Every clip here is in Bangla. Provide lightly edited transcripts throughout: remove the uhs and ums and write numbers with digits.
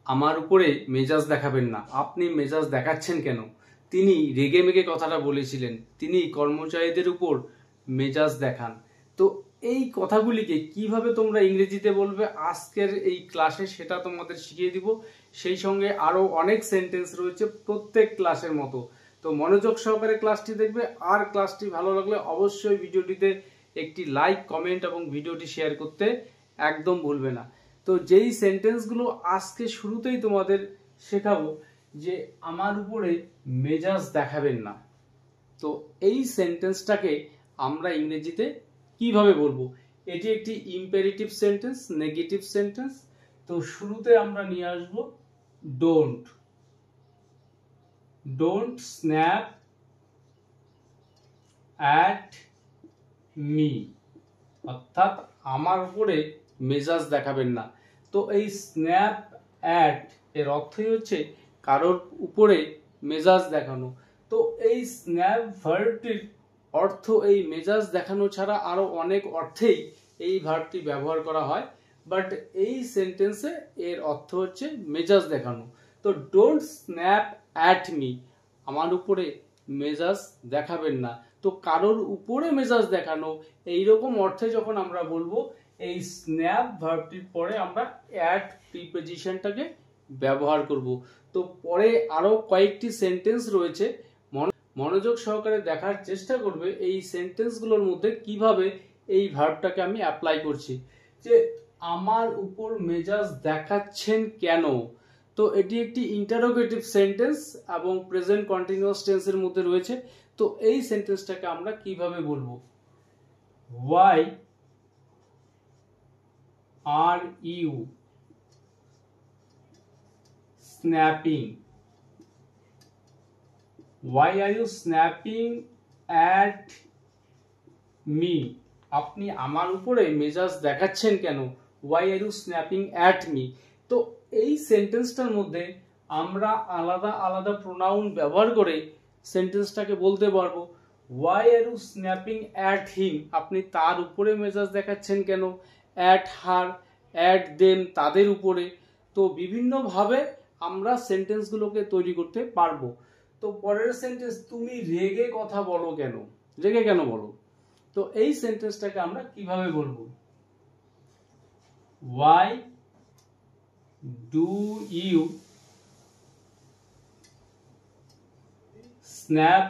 আমার উপরে মেজাজ দেখাবেন না। আপনি মেজাজ দেখাচ্ছেন কেন? তিনি রেগে মেগে কথাটা বলেছিলেন, তিনি কর্মচারীদের উপর মেজাজ দেখান। তো এই কথাগুলিকে কিভাবে তোমরা ইংরেজিতে বলবে আজকের এই ক্লাসে সেটা তোমাদের শিখিয়ে দিব। সেই সঙ্গে আরো অনেক সেন্টেন্স রয়েছে প্রত্যেক ক্লাসের মতো। তো মনোযোগ সহকারে ক্লাসটি দেখবে। আর ক্লাসটি ভালো লাগলে অবশ্যই ভিডিওটিতে একটি লাইক, কমেন্ট এবং ভিডিওটি শেয়ার করতে একদম ভুলবে না। তো যেই সেন্টেন্সগুলো আজকে শুরুতেই তোমাদের শেখাবো যে আমার উপরে মেজাজ দেখাবেন না, তো এই সেন্টেন্সটাকে আমরা ইংরেজিতে কিভাবে বলবো? এটি একটি ইম্পেরেটিভ সেন্টেন্স, নেগেটিভ সেন্টেন্স। তো শুরুতে আমরা নিয়ে আসবো don't. Don't snap at me, অর্থাৎ আমার উপরে মেজাজ দেখাবেন না। তো এই স্ন্যাপ অ্যাট এর অর্থই হচ্ছে কারোর উপরে মেজাজ দেখানো। তো এই স্ন্যাপ ভার্বটির অর্থ এই মেজাজ দেখানো ছাড়া আরো অনেক অর্থেই এই ভার্বটি ব্যবহার করা হয়, বাট এই সেন্টেন্সে এর অর্থ হচ্ছে মেজাজ দেখানো। তো ডোন্ট স্ন্যাপ অ্যাট মি, আমার উপরে মেজাজ দেখাবেন না। তো কারোর উপরে মেজাজ দেখানো এইরকম অর্থে যখন আমরা বলবো, এই স্ন্যাপ ভার্বটির পরে আমরা অ্যাট প্রিপজিশনটাকে ব্যবহার করব। তো পরে আরো কয়েকটি সেন্টেন্স রয়েছে, মনোযোগ সহকারে দেখার চেষ্টা করবে এই সেন্টেন্সগুলোর মধ্যে কিভাবে এই ভার্বটাকে আমি অ্যাপ্লাই করছি। যে আমার উপর মেজাজ দেখাচ্ছেন কেন, তো এটি একটি ইন্টারোগেটিভ সেন্টেন্স এবং প্রেজেন্ট কন্টিনিউয়াস টেন্সের মধ্যে রয়েছে। তো এই সেন্টেন্সটাকে আমরা কিভাবে বলবো? Why are you snapping? Why are you snapping at me? আপনি আমার উপরে মেজাজ দেখাচ্ছেন কেন? Why are you snapping at me? তো এই সেন্টেন্সটার মধ্যে আমরা আলাদা আলাদা প্রোনাউন ব্যবহার করে সেন্টেন্সটাকে বলতে পারবো। Why are you snapping at him? আপনি তার উপরে মেজাজ দেখাচ্ছেন কেন? At her, at them, তাদের উপরে। তো বিভিন্নভাবে আমরা সেন্টেন্সগুলোকে তৈরি করতে পারবো। তো পরের সেন্টেন্স, তুমি রেগে কথা বলো কেন? রেগে কেন বলো? তো এই সেন্টেন্সটাকে আমরা কিভাবে বলবো? Why do you snap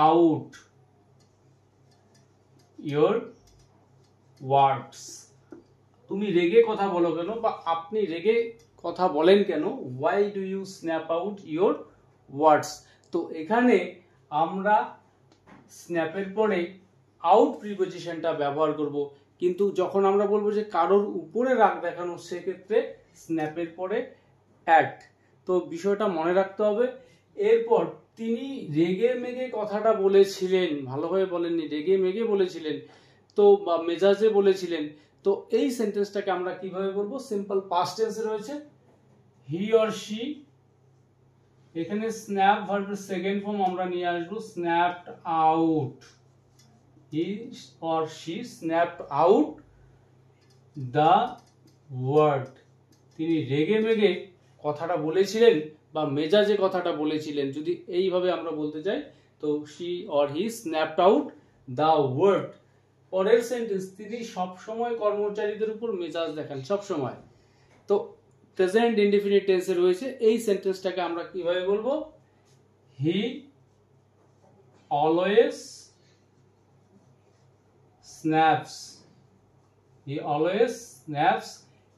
out your words? তুমি রেগে কথা বলো কেন, বা আপনি রেগে কথা বলেন কেন? Why do you snap out your words? তো এখানে আমরা স্ন্যাপের পরে আউট প্রিপজিশনটা ব্যবহার করব, কিন্তু যখন আমরা বলবো যে কারোর উপরে রাগ দেখানো, সেক্ষেত্রে স্ন্যাপের পরে অ্যাট। তো বিষয়টা মনে রাখতে হবে। এরপর তিনি রেগে মেগে কথাটা বলেছিলেন, ভালোভাবে বলেননি, রেগে মেগে বলেছিলেন, তো মেজাজে বলেছিলেন। তো এই সেন্টেন্সটাকে আমরা কিভাবে বলবো? সিম্পল পাস্ট টেন্সে রয়েছে হি অর শি। এখানে স্ন্যাপ ভার্বের সেকেন্ড ফর্ম আমরা নিয়ে আসবো snapped out. He or she snapped out the word. তিনি রেগে মেগে কথাটা বলেছিলেন বা মেজাজে কথাটা বলেছিলেন, যদি এইভাবে আমরা বলতে চাই। তো she or he snapped out the word. পরের সেন্টেন্স, তিনি সবসময় কর্মচারীদের উপর মেজাজ দেখান, সবসময়। তো প্রেজেন্ট ইনডিফিনিট টেন্সে রয়েছে, এই সেন্টেন্সটাকে আমরা কিভাবে বলবো? He always snaps. He always snaps.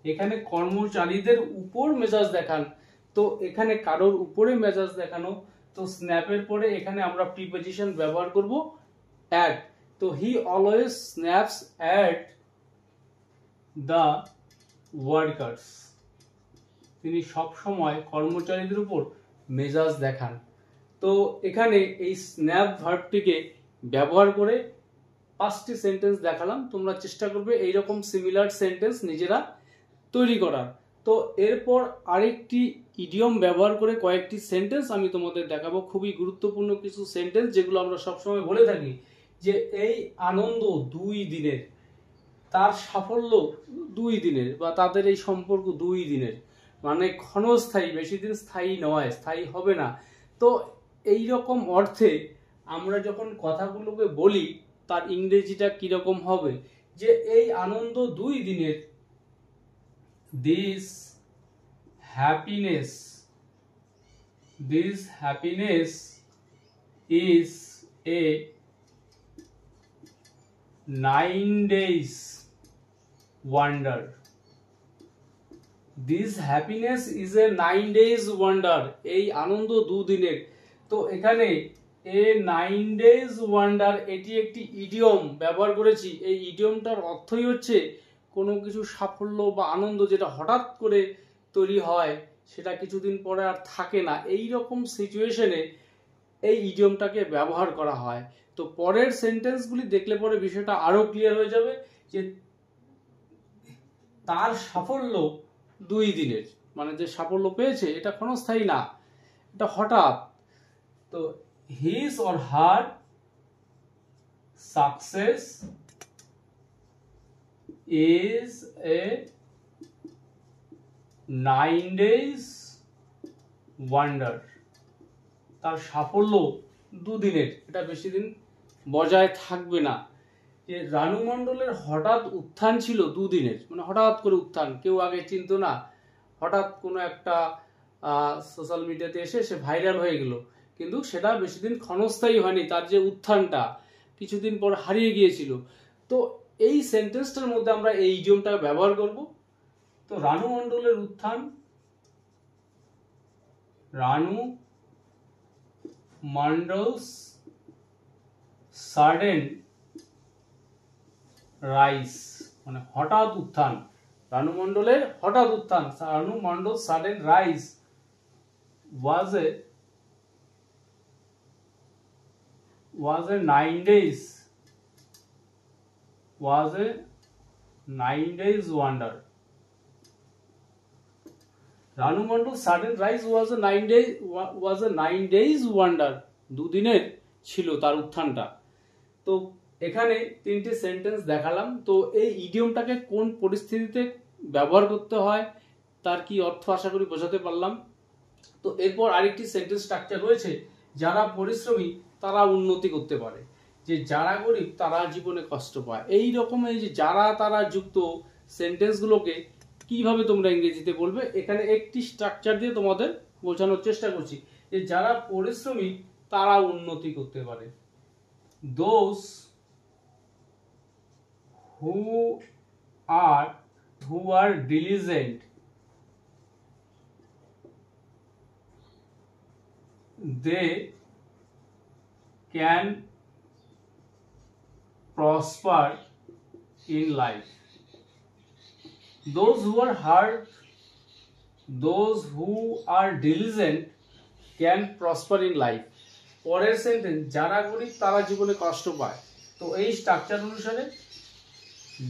এখানে কর্মচারীদের উপর মেজাজ দেখান, তো এখানে কারোর উপরে মেজাজ দেখানো। তো স্ন্যাপের পরে এখানে আমরা প্রিপজিশন ব্যবহার করব অ্যাট। তো he always snaps at the workers. তিনি সব সময় কর্মচারীদের উপর মেজাজ দেখান। তো এখানে এই স্ন্যাপ ভার্বটিকে ব্যবহার করে 5টি সেন্টেন্স দেখালাম। তোমরা চেষ্টা করবে এইরকম সিমিলার সেন্টেন্স নিজেরা তৈরি করার। তো এরপর আরেকটি ইডিয়ম ব্যবহার করে কয়েকটি সেন্টেন্স আমি তোমাদের দেখাবো, খুবই গুরুত্বপূর্ণ কিছু সেন্টেন্স, যেগুলো আমরা সবসময় বলে থাকি যে এই আনন্দ 2 দিনের, তার সাফল্য 2 দিনের, বা তাদের এই সম্পর্ক 2 দিনের। মানে ক্ষণস্থায়ী, বেশি দিন স্থায়ী নয়, স্থায়ী হবে না। তো এই রকম অর্থে আমরা যখন কথাগুলোকে বলি তার ইংরেজিটা কিরকম হবে, যে এই আনন্দ 2 দিনের, this happiness is a 9 days wonder. This happiness is a 9 days wonder. এই আনন্দ 2 দিনের। তো এখানে a 9 days wonder এটি একটি ইডিয়ম ব্যবহার করেছি। এই ইডিয়মটার অর্থই হচ্ছে কোনো কিছু সাফল্য বা আনন্দ যেটা হঠাৎ করে তৈরি হয়, সেটা কিছুদিন পরে আর থাকে না, এই রকম সিচুয়েশনে এই ইডিয়মটাকে ব্যবহার করা হয়। তো পরের সেন্টেন্সগুলি দেখলে পরে বিষয়টা আরো ক্লিয়ার হয়ে যাবে, যে তার সাফল্য 2 দিনের, মানে যে সাফল্য পেয়েছে এটা ক্ষণস্থায়ী না, এটা হঠাৎ। তো his or her success is a 9 days wonder. তার সাফল্য 2 দিনের, এটা বেশি দিন বজায় থাকবে না। যে রানু মণ্ডলের হঠাৎ উত্থান ছিল 2 দিনের, মানে হঠাৎ করে উত্থান, কেউ আগে চিনতো না, হঠাৎ কোনো একটা সোশ্যাল মিডিয়াতে এসে সে ভাইরাল হয়ে গেল, কিন্তু সেটা বেশি দিন ক্ষণস্থায়ী হয়নি, তার যে উত্থানটা কিছুদিন পর হারিয়ে গিয়েছিল। তো এই সেন্টেন্সটার মধ্যে আমরা এই ইডিয়মটা ব্যবহার করব। তো রানু মণ্ডলের উত্থান, রানু মণ্ডলস সাডেন রাইজ, মানে হঠাৎ উত্থান, রানু মণ্ডলের হঠাৎ উত্থান, Ranu Mondal sudden rise was a 9 days wonder. Ranu Mondal sudden rise was a 9 days wonder. 2 দিনের ছিল তার উত্থানটা। তো এখানে 3টে সেন্টেন্স দেখালাম। তো এই ইডিয়মটাকে কোন পরিস্থিতিতে ব্যবহার করতে হয়, তার কি অর্থ আশা করি বোঝাতে পারলাম। তো এরপর আরেকটি সেন্টেন্স স্ট্রাকচার রয়েছে, যারা পরিশ্রমী তারা উন্নতি করতে পারে, যে যারা গরিব তারা জীবনে কষ্ট পায়। এই রকম এই যে যারা তারা যুক্ত সেন্টেন্সগুলোকে কিভাবে তোমরা ইংরেজিতে বলবে, এখানে একটি স্ট্রাকচার দিয়ে তোমাদের বোঝানোর চেষ্টা করছি, যে যারা পরিশ্রমী তারা উন্নতি করতে পারে। Those who are diligent they can prosper in life. Those who are diligent can prosper in life. পরের সেন্টেন্স, যারা গরিব তারা জীবনে কষ্ট পায়। তো এই স্ট্রাকচার অনুসারে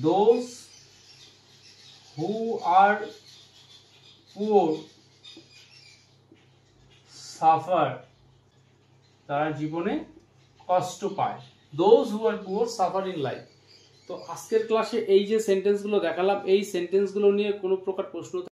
those who are poor suffer, তারা জীবনে কষ্ট পায়। those who are poor suffer in life. তো আজকের ক্লাসে এই যে সেন্টেন্সগুলো দেখালাম, এই সেন্টেন্সগুলো নিয়ে কোনো প্রকার প্রশ্ন